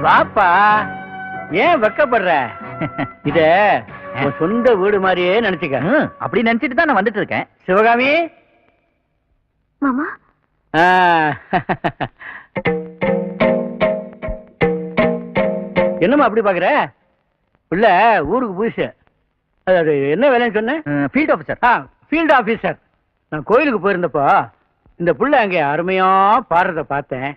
வாப்பா, ஏன் வெக்கப்படுற? இத உன் சொந்த வீடு மாதிரியே நினைச்சுக்க. அப்படி நினைச்சிட்டு தான் நான் வந்துட்டு இருக்கேன். சிவகாமி மாமா, என்னம்மா அப்படி பாக்குற? உள்ள ஊருக்கு புதுசு. அது என்ன வேலைன்னு சொன்ன? Field officer. Field officer. நான் கோயிலுக்கு போயிருந்தப்போ இந்த புள்ள அங்கே அருமையா பாடுறத பார்த்தேன்.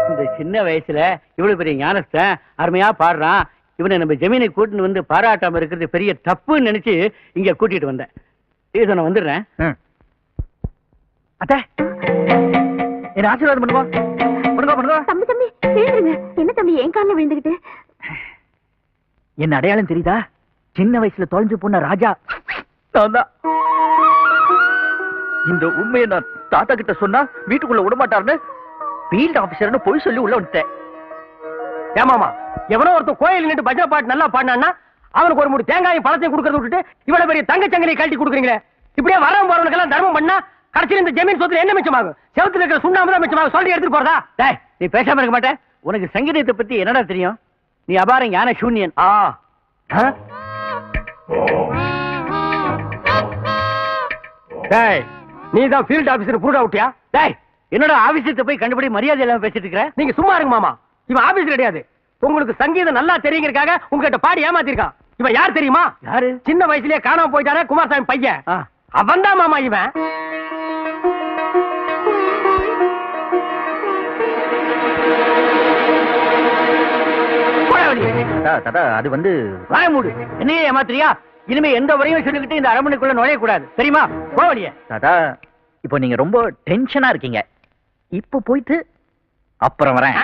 இந்த சின்ன வயசுல இவ்வளவு பெரிய ஞானஸ்தன் அருமையா பாடுறான். இவனை நம்ம ஜமீனை கூட்டின்னு வந்து பாராட்டாம இருக்கிறது பெரிய தப்புன்னு நினைச்சு இங்க கூட்டிட்டு வந்தேன். இது நான் வந்துடுறேன். அத்தை, என்ன ஆசீர்வாதம் பண்ணுவா. தம்பி தம்பி எழுதுங்க. என்ன தம்பி என் காலில் விழுந்துகிட்டு? என்ன அடையாளம் தெரியுதா? சின்ன வயசுல தொலைஞ்சு போன ராஜா நான் தான். இந்த உண்மையை நான் தாத்தா கிட்ட சொன்னா வீட்டுக்குள்ள விடமாட்டாருன்னு ஃபீல்ட் ஆபீசர்னு பொய் சொல்லி உள்ள வந்துட்டேன். ஏமாமா, எவனோ ஒருத்தன் கோயில் நின்று பஜனை பாட்டு நல்லா பாடினான்னா அவனுக்கு ஒரு மூணு தேங்காயும் பழத்தையும் கொடுக்கறத விட்டுட்டு இவ்வளவு பெரிய தங்கச்சங்கிலியை கழட்டி கொடுக்குறீங்களே. இப்படியே வரவன் போறவனுக்கெல்லாம் தர்மம் பண்ணா கடைசியில் இந்த ஜமீன் சொத்துல என்ன மிச்சமாகும்? செவத்துல இருக்கிற சுண்ணாம்பு தான் மிச்சமாகும். சொல்லி எடுத்துட்டு போறதா? டேய், நீ பேசாம இருக்க மாட்டே? உனக்கு சங்கீதத்தை பத்தி என்னடா தெரியும்? நீ அபாரம் ஞான சூன்யன். டேய், நீ தான் ஃபீல்ட் ஆபீசர் புருடா விட்டியா? டேய், என்னோட ஆபீசத்தை போய் கண்டுபிடி மரியாதை இல்லாம பேசிட்டு இருக்கிற. நீங்க சும்மா இருங்க மாமா. இவன் ஆபீஸ் கிடையாது. உங்களுக்கு சங்கீதம் நல்லா தெரியுங்கிறதுக்காக உங்ககிட்ட பாடி ஏமாத்திருக்கான். இவன் யார் தெரியுமா? யாரு? சின்ன வயசுலயே காணாம போயிட்டாரே குமாரசாமி பையன். அவன் தான் மாமா இவன். அது வந்து வாய மூடு. என்னையே ஏமாத்திரியா? இனிமே எந்த வரையும் சொல்லிக்கிட்டு இந்த அரண்மனைக்குள்ள நுழைய கூடாது, தெரியுமா? போவடிய. தாத்தா, இப்போ நீங்க ரொம்ப டென்ஷனா இருக்கீங்க. இப்போ போயிட்டு அப்புறம் வரேன்.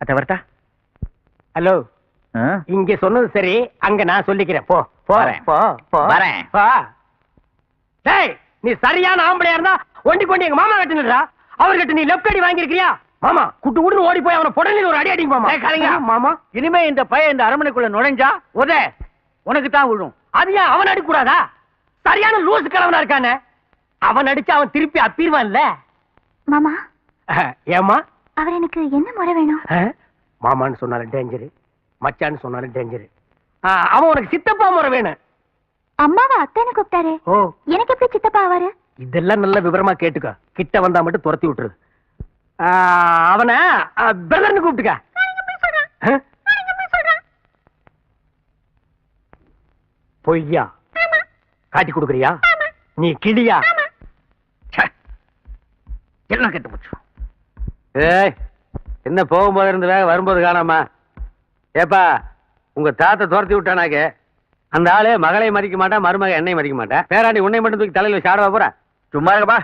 அத்த வரட்டா? ஹலோ, இங்க சொன்னது சரி, அங்க நான் சொல்லிக்கிறேன். போ போறேன். வரேன். டேய், நீ சரியான ஆம்பளையா இருந்தா ஒண்டி கொண்டு எங்க மாமா கட்டினடா. அவர்கிட்ட நீ லெஃப்ட் அடி வாங்கிருக்கியா? மாமா குட்டு குட்டு ஓடி போய் அவனை புடலில் ஒரு அடி அடிங்க மாமா. கலைங்க மாமா. இனிமே இந்த பையன் இந்த அரண்மனைக்குள்ள நுழைஞ்சா உதே உனக்கு தான் விழும். அது ஏன் அவன் அடிக்க கூடாதா? சரியான லூசு கிழவனா இருக்கானே. அவன் அடிச்சு அவன் திருப்பி அப்பிடுவான்ல. மாமா, ஏமா அவர் எனக்கு என்ன முறை வேணும்? மாமான்னு சொன்னாலும் டேஞ்சரு, மச்சான்னு சொன்னாலும் டேஞ்சரு. அவன் உனக்கு சித்தப்பா முறை வேணும். அம்மாவை அத்தைன்னு கூப்பிட்டாரு. எனக்கு எப்படி சித்தப்பா ஆவாரு? இதெல்லாம் நல்ல விவரமா கேட்டுக்க. கிட்ட வந்தா மட்டும் துரத்தி விட்டுரு. அவனை பிரதர்னு கூப்பிட்டுக்க. பொய்யா காட்டி கொடுக்குறியா? நீ கிளியா? எல்லாம் கெட்டு போச்சு. ஏய், என்ன போகும்போது இருந்து வேக வரும்போது காணாமா? ஏப்பா, உங்க தாத்தை துரத்தி விட்டானாக்க அந்த ஆளு மகளை மதிக்க மாட்டான், மருமக என்னை மதிக்க மாட்டேன். பேராண்டி உன்னை மட்டும் தூக்கி தலையில சாடவா போற? சும்மா இருக்கப்பா.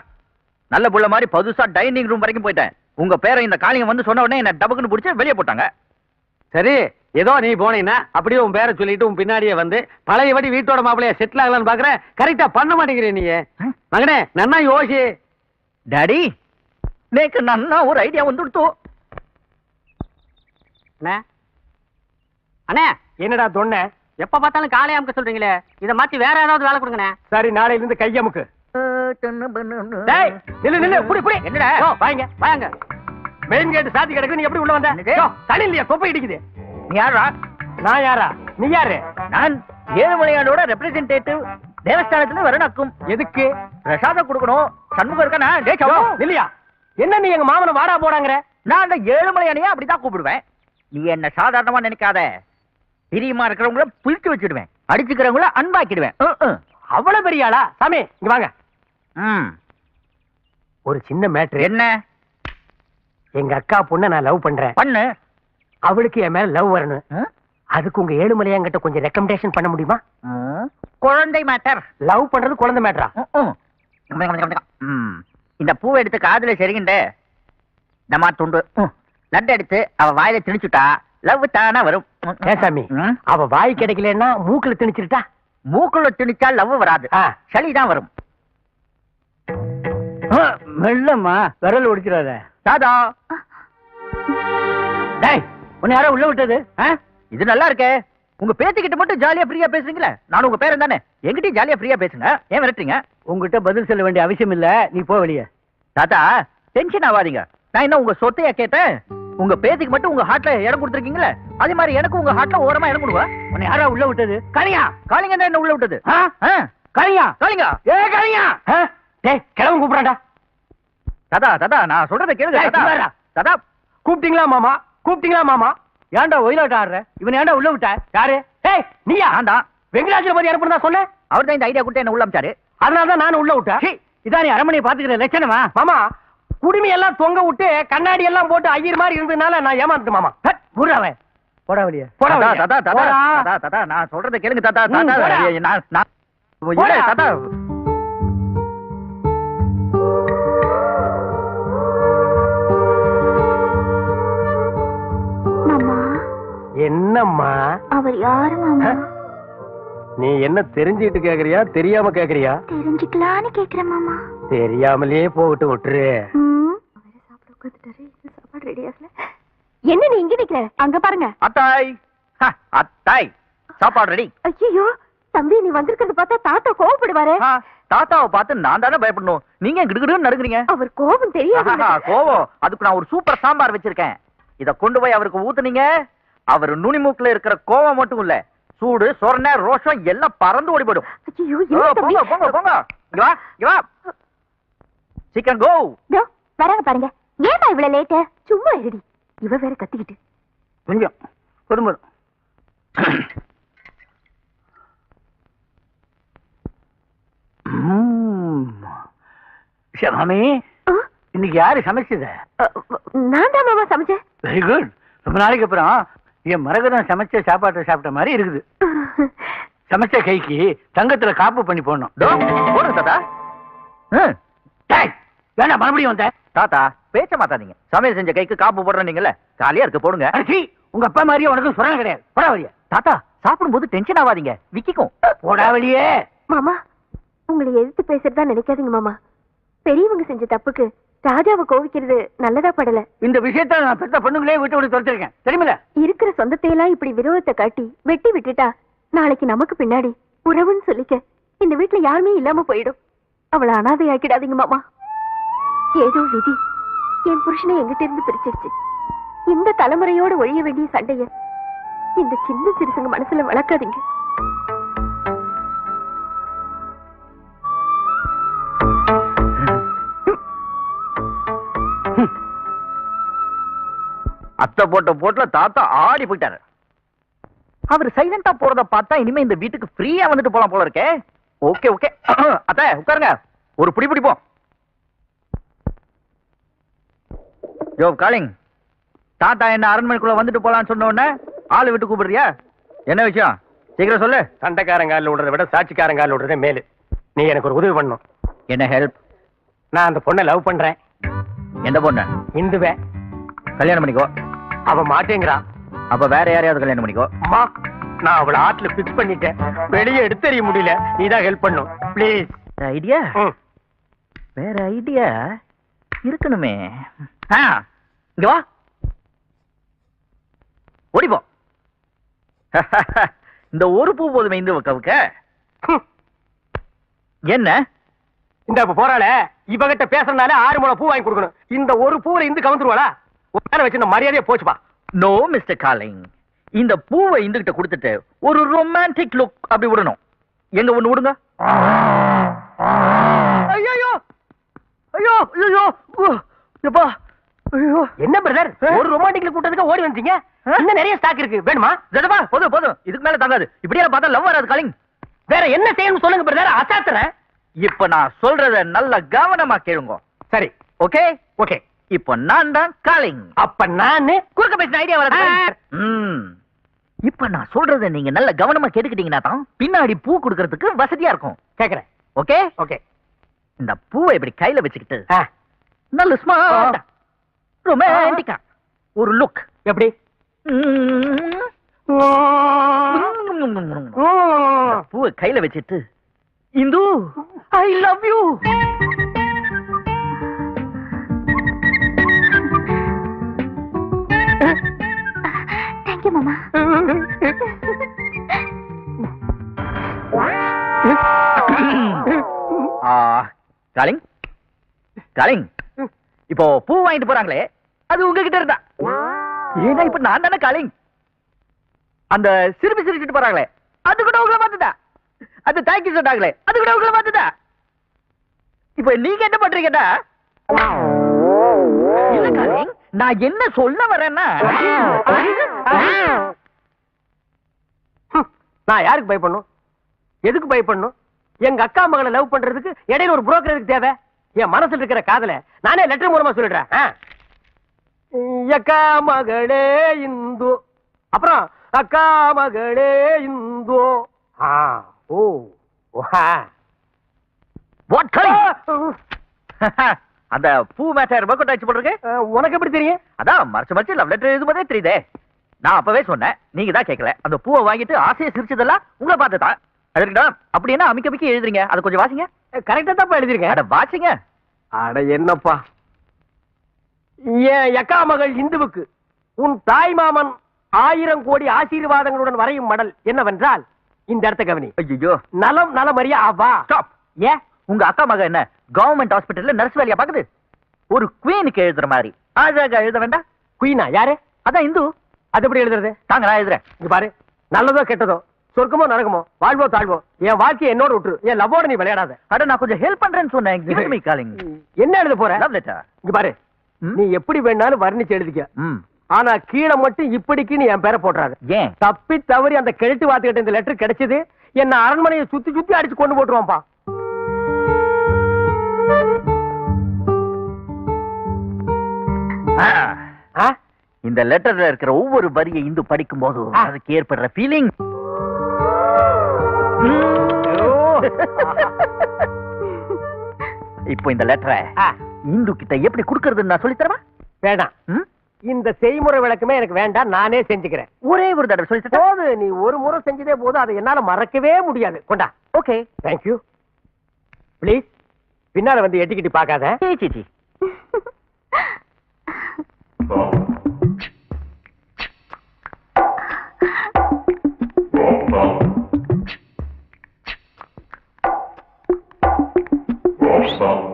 நல்ல புள்ள மாதிரி புதுசா டைனிங் ரூம் வரைக்கும் போயிட்டேன். உங்க பேரை இந்த காளிங்க வந்து சொன்ன உடனே என்ன டபக்குன்னு பிடிச்சி வெளியே போட்டாங்க. சரி, ஏதோ நீ போனீங்கன்னா அப்படியே உன் பேரை சொல்லிட்டு உன் பின்னாடியே வந்து பழையபடி வீட்டோட மாப்பிளைய செட்டில் ஆகலான்னு பாக்குற. கரெக்டா பண்ண மாட்டேங்கிற நீ. மகனே, நன்னா யோசி. டாடி, நேக்கு நன்னா ஒரு ஐடியா வந்துடுத்து. அண்ணே, என்னடா தொன்ன? எப்ப பார்த்தாலும் காலையை அமுக்க சொல்றீங்களே, இதை மாத்தி வேற ஏதாவது வேலை கொடுங்கண்ணே. சரி, நாளையில இருந்து கையமுக்கு. என்னடா வாங்க வாங்க. மெயின் கேட் சாத்தி கிடக்கு. நீ எப்படி உள்ள வந்த? தனி இல்லையா? தொப்பை இடிக்குது. நீ யாரா? நான் யாரா? நீ யாரு? நான் ஏழுமலையானோட ரெப்ரசன்டேட்டிவ். தேவஸ்தானத்துல வரணும். எதுக்கு? பிரசாதம் கொடுக்கணும். சண்முகம் இருக்கானா? இல்லையா? என்ன நீ எங்க மாமனை வாடா போடாங்கிற? நான் அந்த ஏழுமலையானையே அப்படிதான் கூப்பிடுவேன். நீ என்ன சாதாரணமா நினைக்காத. பிரியமா இருக்கிறவங்கள புளிச்சு வச்சிடுவேன், அடிச்சுக்கிறவங்கள அன்பாக்கிடுவேன். அவ்வளவு பெரிய ஆளா? சாமி இங்க வாங்க. ஒரு சின்ன மேட்ரு. என்ன? எங்க அக்கா பொண்ணை நான் லவ் பண்றேன். பண்ணு. அவளுக்கு என் மேல லவ் வரணும். அதுக்கு உங்க ஏழுமலையாங்கிட்ட கொஞ்சம் ரெக்கமெண்டேஷன் பண்ண முடியுமா? குழந்தை மேட்டர். லவ் பண்றது குழந்தை மேட்டரா? இந்த பூவை எடுத்து காதுல சரிகின்ற நம்ம துண்டு லட்டு எடுத்து அவ வாயில திணிச்சுட்டா லவ் தானா வரும். சாமி, அவ வாய் கிடைக்கலன்னா மூக்குல திணிச்சுட்டா? மூக்குல திணிச்சா லவ் வராது, சளிதான் வரும். மெல்லம்மா, விரல் ஒடிச்சிடாத. தாதா, உன்னை யாரோ உள்ள விட்டது? இது நல்லா இருக்கே. உங்க பேத்திக்கிட்ட மட்டும் ஜாலியா ஃப்ரீயா பேசுறீங்களே. நான் உங்க பேரன் தானே, எங்கிட்ட ஜாலியா ஃப்ரீயா பேசுங்க. ஏன் விரட்டுறீங்க? உங்ககிட்ட பதில் சொல்ல வேண்டிய அவசியம் இல்ல, நீ போ வெளியே. தாத்தா, டென்ஷன் ஆகாதீங்க. நான் என்ன உங்க சொத்தையா கேட்டேன்? உங்க பேத்திக்கு மட்டும் உங்க ஹார்ட்ல இடம் கொடுத்துருக்கீங்களே, அதே மாதிரி எனக்கு உங்க ஹார்ட்ல ஓரமா இடம் கொடுங்க. உன்னை யாரா உள்ள விட்டது? காளியா காளிங்க என்ன உள்ள விட்டது? காளியா காளிங்க ஏ காளியா டேய் கிளம்பு கூப்பிடுறான்டா. தாத்தா தாத்தா நான் சொல்றதை கேளுங்க டேய், தாத்தா. சும்மாடா. தாத்தா கூப்பிட்டீங்களா மாமா? கூப்பிட்டீங்களா மாமா? ஏன்டா ஒயிலாட்ட ஆடுற? இவன் ஏன்டா உள்ள விட்ட? யாரு? ஏய் நீயா? நான் வெங்கடாச்சலபதி அனுப்புறதா சொன்னேன். அவர் தான் இந்த ஐடியா கொடுத்து என்ன உள்ள அமிச்சாரு. அதனால தான் நானும் உள்ள விட்டேன். இதான் நீ அரண்மனையை பாத்துக்கிற லட்சணமா? மாமா குடுமி எல்லாம் தொங்க விட்டு கண்ணாடி எல்லாம் போட்டு ஐயர் மாதிரி இருந்ததுனால நான் ஏமாந்துட்டு மாமா. புறாவன் போடா வெளியே போடா தாத்தா வெளியே. தாத்தா தாத்தா போடா. தாத்தா தாத்தா நான் சொல்றதை கேளுங்க தாத்தா ம், தாத்தா போடா. நான் போடா. இல்ல, தாத்தா மாமா என்னம்மா அவர் யாரு மாமா? நீ என்ன தெரிஞ்சுட்டு கேக்குறியா தெரியாம கேக்குறியா? தெரிஞ்சுக்கலான்னு கேக்குறேன் மாமா. தெரியாமலே போட்டு விட்டுரு. சாப்பாடு ரெடி ஆகல. என்ன நீ இங்க நிக்கிற? அங்க பாருங்க. அத்தாய் அத்தாய் சாப்பாடு ரெடி. ஐயோ தம்பி நீ வந்திருக்கிறது பார்த்தா தாத்தா கோவப்படுவாரு. தாத்தாவை பார்த்து நான் தானே பயப்படணும். நீங்க கிடுகிடுன்னு நடுங்குறீங்க. அவர் கோபம் தெரியாது. கோவம் அதுக்கு நான் ஒரு சூப்பர் சாம்பார் வச்சிருக்கேன். இத கொண்டு போய் அவருக்கு ஊத்துனீங்க, அவர் நுனிமூக்குல இருக்கிற கோவம் மட்டும் இல்ல, சூடு சொரணை ரோஷம் எல்லாம் பறந்து ஓடி போயிடும். ஐயோ போங்க போங்க போங்க இங்க வா இங்க வா சீக்கிரம் கோ. வராங்க பாருங்க. ஏமா இவ்வளவு லேட்டு? சும்மா இருடி. இவ வேற கத்திக்கிட்டு. கொஞ்சம் குடும்பம் மாமி இன்னைக்கு யாரு சமைச்சத? நான் தான் மாமா சமைச்சேன். Very good. ரொம்ப நாளைக்கு அப்புறம் என் மரகதம் சமைச்ச சாப்பாட்டை சாப்பிட்ட மாதிரி இருக்குது. சமைச்ச கைக்கு தங்கத்துல காப்பு பண்ணி போடணும். போடுங்க தாத்தா. வேணா மறுபடியும் வந்த தாத்தா பேச்ச மாத்தாதீங்க. சமையல் செஞ்ச கைக்கு காப்பு போடுறீங்கல்ல, காலியா இருக்கு போடுங்க. அரிசி உங்க அப்பா மாதிரியே உனக்கு சுரணம் கிடையாது. போடா வழியா. தாத்தா சாப்பிடும்போது டென்ஷன் ஆகாதீங்க, விக்கிக்கும். போடா வழியே. மாமா உங்களை எதிர்த்து பேசுறதா நினைக்காதீங்க மாமா. பெரியவங்க செஞ்ச தப்புக்கு ராஜாவை கோவிக்கிறது நல்லதா படல. இந்த விஷயத்த நான் பெத்த பொண்ணுங்களே விட்டு விட்டு துரத்திருக்கேன் தெரியுமில்ல? இருக்கிற சொந்தத்தையெல்லாம் இப்படி விரோதத்தை காட்டி வெட்டி விட்டுட்டா நாளைக்கு நமக்கு பின்னாடி உறவுன்னு சொல்லிக்க இந்த வீட்டுல யாருமே இல்லாம போயிடும். அவளை அனாதையாக்கிடாதீங்க மாமா. ஏதோ விதி என் புருஷனை எங்கிட்ட இருந்து பிரிச்சிருச்சு. இந்த தலைமுறையோட ஒழிய வேண்டிய சண்டைய இந்த சின்ன சிறுசுங்க மனசுல வளர்க்காதீங்க. அத்தை போட்ட போட்டுல தாத்தா ஆடி போயிட்டாரு. அவர் சைலண்டா போறத பார்த்தா இனிமே இந்த வீட்டுக்கு ஃப்ரீயா வந்துட்டு போலாம் போல இருக்கே. ஓகே ஓகே அத்தை உட்காருங்க, ஒரு புடி பிடிப்போம். யோ காலிங், தாத்தா என்ன அரண்மனைக்குள்ள வந்துட்டு போலான்னு சொன்ன உடனே ஆளு விட்டு கூப்பிடுறியா? என்ன விஷயம் சீக்கிரம் சொல்லு. சண்டைக்காரங்கால விடுறத விட சாட்சிக்காரங்கால விடுறதே மேலு. நீ எனக்கு ஒரு உதவி பண்ணணும். என்ன ஹெல்ப்? நான் அந்த பொண்ணை லவ் பண்றேன். எந்த பொண்ணு? இந்துவே. கல்யாணம் பண்ணிக்கோ. அவ மாட்டேங்கிறா. அப்ப வேற யாரையாவது கல்யாணம் பண்ணிக்கோ. அம்மா நான் அவளை ஆட்ல பிக்ஸ் பண்ணிட்டேன். வெளியே எடுத்தறிய முடியல. நீ தான் ஹெல்ப் பண்ணும் ப்ளீஸ். ஐடியா? வேற ஐடியா இருக்கணுமே. இங்க வா, ஓடிப்போ. இந்த ஒரு பூ போதுமே இந்து கவுக்க. என்ன இந்த இப்ப போறாள இவகிட்ட பேசுறதுனால 6 முளை பூ வாங்கி கொடுக்கணும். இந்த ஒரு பூவை இந்து கவுந்துருவாளா? ஒரு வச்சு இந்த மரியாதையே போச்சுப்பா. நோ மிஸ்டர் காலிங், இந்த பூவை இந்துகிட்ட கொடுத்துட்டு ஒரு ரொமான்டிக் லுக் அப்படி விடணும். எங்க ஒண்ணு விடுங்க. ஐயோ ஐயோ ஐயோ எப்பா. என்ன பிரதர் ஒரு ரொமான்டிக்ல கூட்டத்துக்கு ஓடி வந்தீங்க? இன்னும் நிறைய ஸ்டாக் இருக்கு, வேணுமா? ஜடபா போதும் போதும், இதுக்கு மேல தாங்காது. இப்படியே பார்த்தா லவ் வராது காலிங். வேற என்ன செய்யணும் சொல்லுங்க பிரதர், அசாத்துறேன். இப்ப நான் சொல்றத நல்ல கவனமா கேளுங்க. சரி ஓகே ஓகே. இப்ப நான் தான் காலிங். அப்ப நானு குறுக்க பேசின ஐடியா வராது. இப்ப நான் சொல்றத நீங்க நல்ல கவனமா கேட்டுக்கிட்டீங்கன்னா தான் பின்னாடி பூ கொடுக்கறதுக்கு வசதியா இருக்கும். கேக்குறேன். Okay okay. இந்த பூவை இப்படி கையில வச்சுக்கிட்டு நல்ல ஸ்மார்ட் ரொமான்டிக்கா ஒரு லுக். எப்படி? பூவை கையில வச்சிட்டு Hindu I love you. Thank you மாமா. காலிங் காலிங், இப்போ பூ வாங்கிட்டு போறாங்களே அது உங்ககிட்ட இருந்தா, ஏன்னா இப்ப நான் தானே காலிங். அந்த சிரிப்பு சிரிச்சுட்டு போறாங்களே அது கூட உங்களை பார்த்துதா, அந்த தேங்க்யூ சொன்னாங்களே அது கூட உங்களை பார்த்துதா. இப்ப நீங்க என்ன பண்றீங்கன்னா, இல்ல காலிங், நான் என்ன சொல்ல வரேன்னா, நான் யாருக்கு பயப்படணும், எதுக்கு பயப்படணும்? எங்க அக்கா மகளை லவ் பண்றதுக்கு இடையில ஒரு புரோக்கர் எதுக்கு தேவை? என் மனசுல இருக்கிற காதல நானே லெட்டர் மூலமா சொல்லிடுறேன். அக்கா மகளே இந்து, அப்புறம் அக்கா மகளே இந்து. Oh what calling? அந்த பூ மேட்டர் ஒர்க் அவுட் ஆச்சு போடுறேன். உனக்கு எப்படி தெரியும்? அதான் மறைச்சு மறைச்சு லவ் லெட்டர் எழுதும்போதே தெரியுதே. நான் அப்பவே சொன்னேன், நீங்க தான் கேட்கல. அந்த பூவை வாங்கிட்டு ஆசையை சிரிச்சதெல்லாம் உங்களை பார்த்துதான். அதுக்குடா அப்படி என்ன அமிக்க அமிக்க எழுதுறீங்க? அதை கொஞ்சம் வாசிங்க. கரெக்டா தான் எழுதிருக்கேன். அட வாசிங்க. அட என்னப்பா, என் அக்கா மகள் இந்துவுக்கு உன் தாய் மாமன் 1000 கோடி ஆசீர்வாதங்களுடன் வரையும் மடல் என்னவென்றால், இந்த இடத்த கவனி. ஐயோ, நலம் நலமறியா ஆவா. ஸ்டாப். ஏன் உங்க அக்கா மக என்ன கவர்மெண்ட் ஹாஸ்பிட்டல்ல நர்ஸ் வேலையா பாக்குது? ஒரு குவீனுக்கு எழுதுற மாதிரி அழகா எழுத வேண்டாம்? குயினா யாரு? அதான் இந்து. அது எப்படி எழுதுறது? தாங்க நான் எழுதுறேன். இங்க பாரு, நல்லதோ கெட்டதோ, சொர்க்கமோ நரகமோ, வாழ்வோ தாழ்வோ, என் வாழ்க்கையை என்னோட விட்டுரு. என் லவ்வோட நீ விளையாடாத. அட நான் கொஞ்சம் ஹெல்ப் பண்றேன்னு சொன்னேன். Give me calling. என்ன எழுத போற? Love letter. இங்க பாரு, நீ எப்படி வேணாலும் வர்ணிச்சு எழுதிக்க. ம். ஆனா கீழே மட்டும் இப்படிக்கு நீ என் பேரை போட்டுறாரு. ஏன்? தப்பி தவறி அந்த கெழுட்டு வாத்துக்கிட்ட இந்த லெட்டர் கிடைச்சது, என்ன அரண்மனையை சுத்தி சுத்தி அடிச்சு கொண்டு போட்டுருவான்பா. ஆ? இந்த லெட்டர்ல இருக்கிற ஒவ்வொரு வரியை இந்து படிக்கும் போது அதுக்கு ஏற்படுற ஃபீலிங். இப்போ இந்த லெட்டரை இந்து கிட்ட எப்படி குடுக்கறதுன்னு நான் சொல்லி தரவா? வேண்டாம், இந்த செய்முறை விளக்கமே எனக்கு வேண்டாம், நானே செஞ்சுக்கிறேன். ஒரே ஒரு தடவை சொல்லி தரேன். போது, நீ ஒரு முறை செஞ்சதே போது, அதை என்னால மறக்கவே முடியாது. கொண்டா. Okay, thank you. ப்ளீஸ் பின்னால வந்து எட்டிக்கிட்டு பார்க்காத. சீச்சி. Bom.